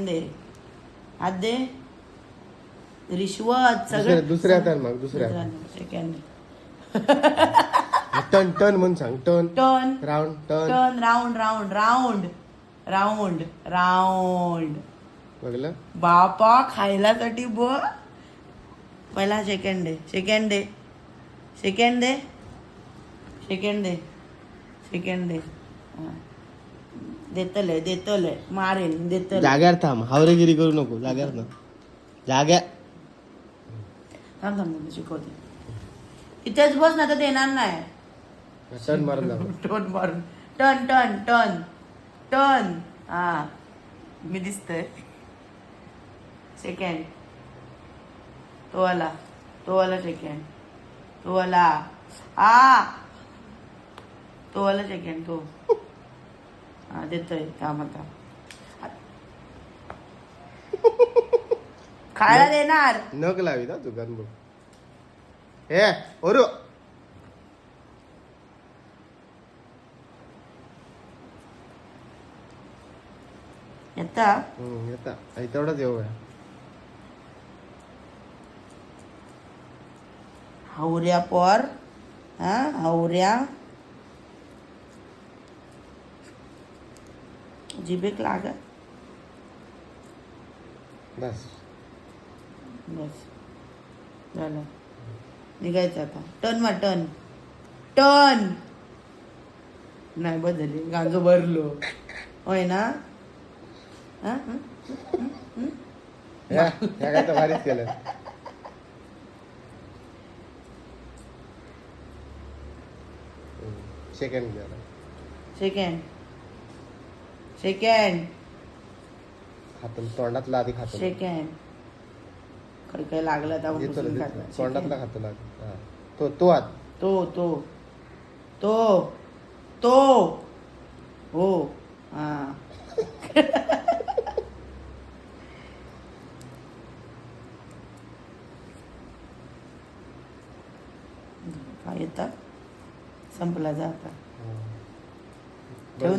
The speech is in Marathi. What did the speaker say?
दे हात दे. रिश्वत सगळं दुसऱ्या हातान मग दुसऱ्या सेकंड. टर्न टर्न म्हणून सांग. Turn turn round turn turn round round round round round. बघलं बापा खायलासाठी बघ. पहिला सेकंड दे सेकंड दे सेकंड दे सेकंड दे सेकंड दे. देतले देतले मारेन देतले. जाग्यावर थांब. हावरेगिरी करू नको. जाग्यावर ना जाग्या थांब थांब शिकवते. इथेच बस ना तर देणार नाही. टर्न मारून जाऊ. टर्न मारून टर्न टर्न टर्न टर्न. हा मी दिसतोय. सेकंड तो वाला सेकंड तो वाला तो वाला सेकंड तो. हा देतोय थांब आता. खायला देणार. नक लावी ना तू गन बघ. हे ओरू येता येता तेवढाच येऊ आहे. हावऱ्या पोर. हा हावऱ्या जिभेक लाग. बस बस झालं. निघायचं आता. टर्न मार टर्न टर्न. नाही बदलली गांजो भरलो होय ना. हा या काय तर भारीच केलं. सेकंड गेला. सेकंड सेकंड खातो तोंडातला आधी खातो. सेकंड काही काही लागलं तर आपण देतो पुसून ना, काढलं. तोंडातला खातो लाग. हा. तो आत तो तो तो तो हो हा. काय येतात संपला जाता.